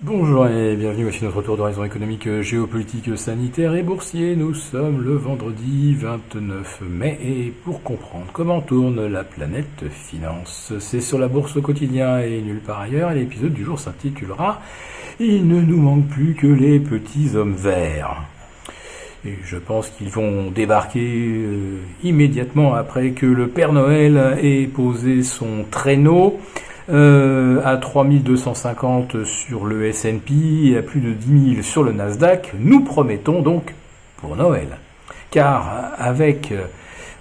Bonjour et bienvenue, voici notre tour d'horizon économique, géopolitique, sanitaire et boursier. Nous sommes le vendredi 29 mai et pour comprendre comment tourne la planète finance, c'est sur la bourse au quotidien et nulle part ailleurs. Et l'épisode du jour s'intitulera « Il ne nous manque plus que les petits hommes verts ». Et je pense qu'ils vont débarquer immédiatement après que le Père Noël ait posé son traîneau à 3250 sur le S&P et à plus de 10 000 sur le Nasdaq. Nous promettons donc pour Noël. Car avec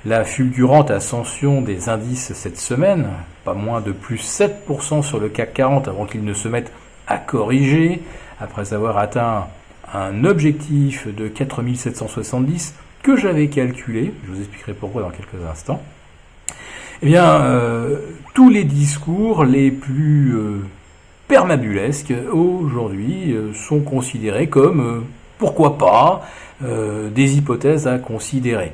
la fulgurante ascension des indices cette semaine, pas moins de plus 7% sur le CAC 40 avant qu'il ne se mette à corriger, après avoir atteint un objectif de 4770 que j'avais calculé, je vous expliquerai pourquoi dans quelques instants. Eh bien, tous les discours les plus permabulesques aujourd'hui sont considérés comme, pourquoi pas, des hypothèses à considérer.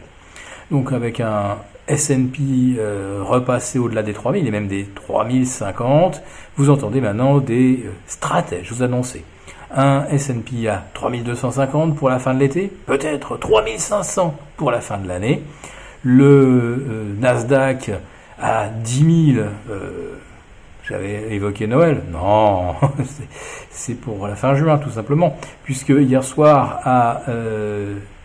Donc avec un S&P repassé au-delà des 3000 et même des 3050, vous entendez maintenant des stratèges, je vous annonçais. Un S&P à 3250 pour la fin de l'été, peut-être 3500 pour la fin de l'année. Le Nasdaq à 10 000, j'avais évoqué Noël, non, c'est pour la fin juin tout simplement, puisque hier soir à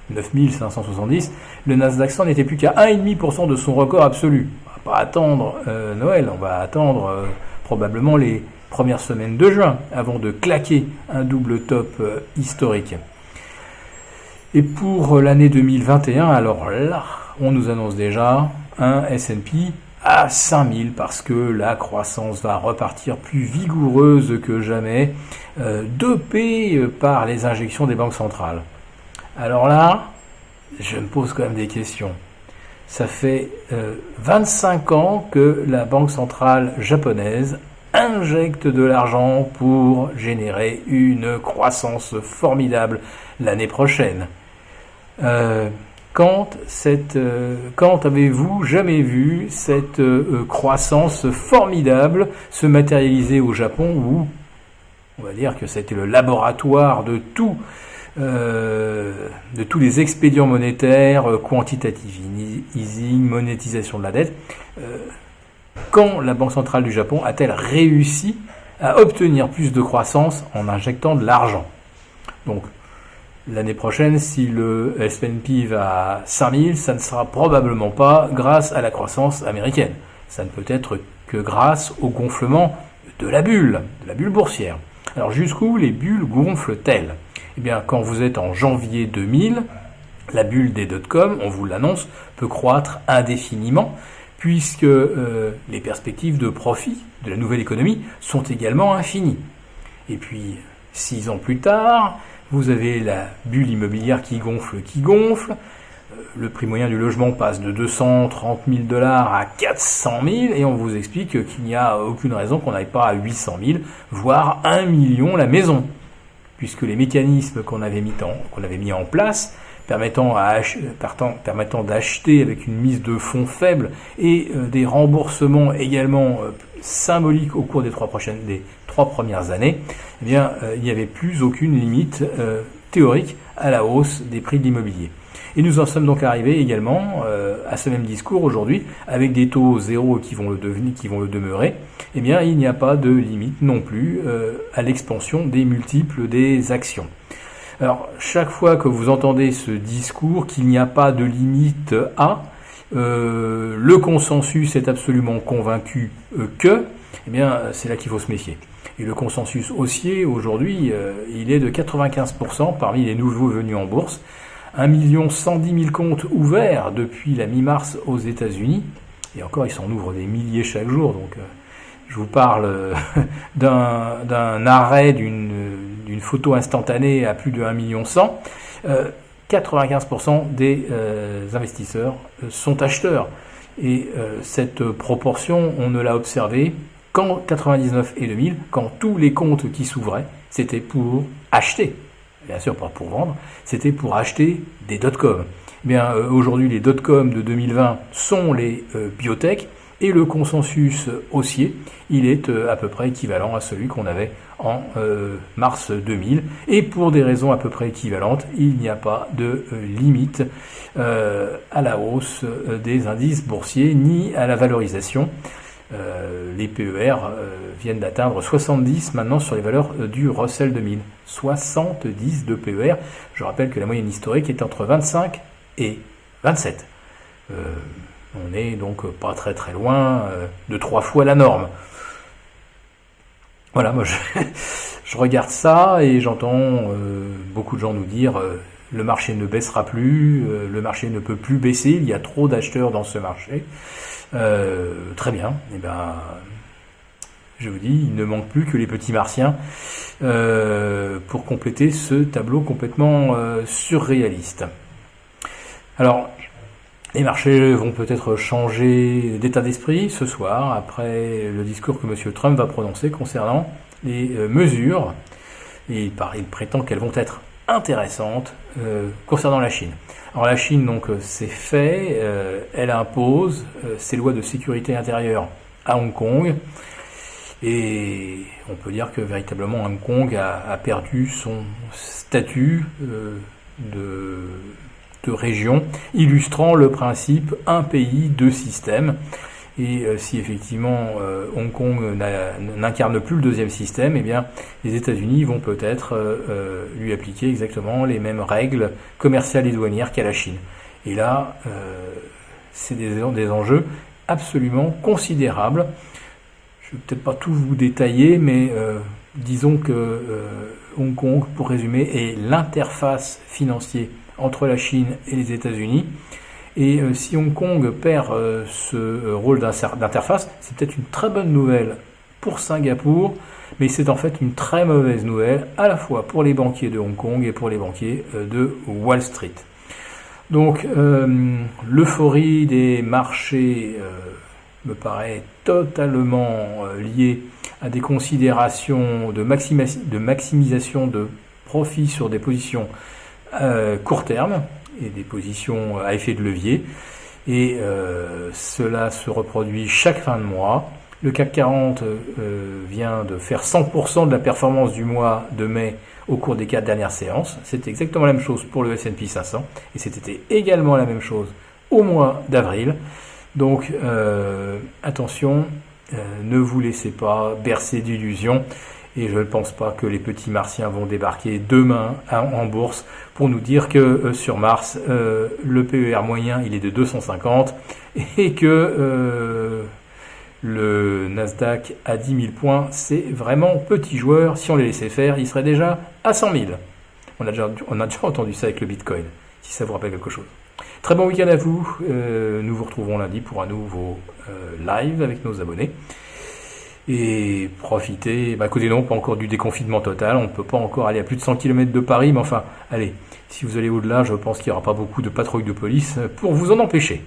9570, le Nasdaq 100 n'était plus qu'à 1,5% de son record absolu. On va pas attendre Noël, on va attendre probablement les premières semaines de juin avant de claquer un double top historique. Et pour l'année 2021, alors là, on nous annonce déjà un S&P à 5000 parce que la croissance va repartir plus vigoureuse que jamais, dopée par les injections des banques centrales. Alors là, je me pose quand même des questions. Ça fait 25 ans que la banque centrale japonaise injecte de l'argent pour générer une croissance formidable l'année prochaine. Quand avez-vous jamais vu cette croissance formidable se matérialiser au Japon, où on va dire que c'était le laboratoire de tous les expédients monétaires, quantitative easing, monétisation de la dette. Quand la Banque centrale du Japon a-t-elle réussi à obtenir plus de croissance en injectant de l'argent? Donc, l'année prochaine, si le S&P va à 5000, ça ne sera probablement pas grâce à la croissance américaine. Ça ne peut être que grâce au gonflement de la bulle boursière. Alors jusqu'où les bulles gonflent-elles? Eh bien, quand vous êtes en janvier 2000, la bulle des dot-com, on vous l'annonce, peut croître indéfiniment, puisque les perspectives de profit de la nouvelle économie sont également infinies. Et puis, 6 ans plus tard, vous avez la bulle immobilière qui gonfle. Le prix moyen du logement passe de 230 000 $ à 400 000 et on vous explique qu'il n'y a aucune raison qu'on n'aille pas à 800 000, voire 1 million la maison. Puisque les mécanismes qu'on avait mis en place permettant d'acheter avec une mise de fonds faible et des remboursements également symboliques au cours des trois premières années, eh bien, il n'y avait plus aucune limite théorique à la hausse des prix de l'immobilier. Et nous en sommes donc arrivés également à ce même discours aujourd'hui, avec des taux zéro qui vont le demeurer. Eh bien, il n'y a pas de limite non plus à l'expansion des multiples des actions. Alors, chaque fois que vous entendez ce discours qu'il n'y a pas de limite à, le consensus est absolument convaincu que, eh bien, c'est là qu'il faut se méfier. Et le consensus haussier, aujourd'hui, il est de 95% parmi les nouveaux venus en bourse. 1 110 000 comptes ouverts depuis la mi-mars aux États-Unis. Et encore, ils s'en ouvrent des milliers chaque jour. Donc, je vous parle d'un arrêt d'une photo instantanée à plus de 1 100 000. 95% des investisseurs sont acheteurs. Et cette proportion, on ne l'a observée qu'en 99 et 2000, quand tous les comptes qui s'ouvraient, c'était pour acheter. Bien sûr, pas pour vendre, c'était pour acheter des dot-com. Eh bien, aujourd'hui, les dot-com de 2020 sont les biotech, Et le consensus haussier, il est à peu près équivalent à celui qu'on avait en mars 2000. Et pour des raisons à peu près équivalentes, il n'y a pas de limite à la hausse des indices boursiers ni à la valorisation. Les PER viennent d'atteindre 70 maintenant sur les valeurs du Russell 2000. 70 de PER. Je rappelle que la moyenne historique est entre 25 et 27. On est donc pas très très loin de 3 fois la norme. Voilà, moi je regarde ça et j'entends beaucoup de gens nous dire le marché ne baissera plus, le marché ne peut plus baisser, il y a trop d'acheteurs dans ce marché. Très bien, et ben je vous dis, il ne manque plus que les petits martiens pour compléter ce tableau complètement surréaliste. Alors, les marchés vont peut-être changer d'état d'esprit ce soir, après le discours que M. Trump va prononcer concernant les mesures, et il prétend qu'elles vont être intéressantes concernant la Chine. Alors la Chine, donc, c'est fait, elle impose ses lois de sécurité intérieure à Hong Kong, et on peut dire que véritablement Hong Kong a perdu son statut de région, illustrant le principe un pays, deux systèmes. Et si effectivement Hong Kong n'incarne plus le deuxième système, eh bien les États-Unis vont peut-être lui appliquer exactement les mêmes règles commerciales et douanières qu'à la Chine. Et là, c'est des enjeux absolument considérables. Je ne vais peut-être pas tout vous détailler, mais disons que Hong Kong, pour résumer, est l'interface financière entre la Chine et les États-Unis. Et si Hong Kong perd ce rôle d'interface, c'est peut-être une très bonne nouvelle pour Singapour, mais c'est en fait une très mauvaise nouvelle à la fois pour les banquiers de Hong Kong et pour les banquiers de Wall Street. Donc l'euphorie des marchés me paraît totalement liée à des considérations de maximisation de profit sur des positions court terme et des positions à effet de levier, et cela se reproduit chaque fin de mois. Le CAC 40 vient de faire 100% de la performance du mois de mai au cours des 4 dernières séances. C'est exactement la même chose pour le S&P 500 et c'était également la même chose au mois d'avril. Donc attention, ne vous laissez pas bercer d'illusions. Et je ne pense pas que les petits martiens vont débarquer demain en bourse pour nous dire que sur Mars, le PER moyen, il est de 250 et que le Nasdaq à 10 000 points, c'est vraiment petit joueur. Si on les laissait faire, il serait déjà à 100 000. On a déjà entendu ça avec le Bitcoin, si ça vous rappelle quelque chose. Très bon week-end à vous. Nous vous retrouvons lundi pour un nouveau live avec nos abonnés. Et profitez, écoutez, non, pas encore du déconfinement total, on ne peut pas encore aller à plus de 100 km de Paris, mais enfin, allez, si vous allez au-delà, je pense qu'il n'y aura pas beaucoup de patrouilles de police pour vous en empêcher.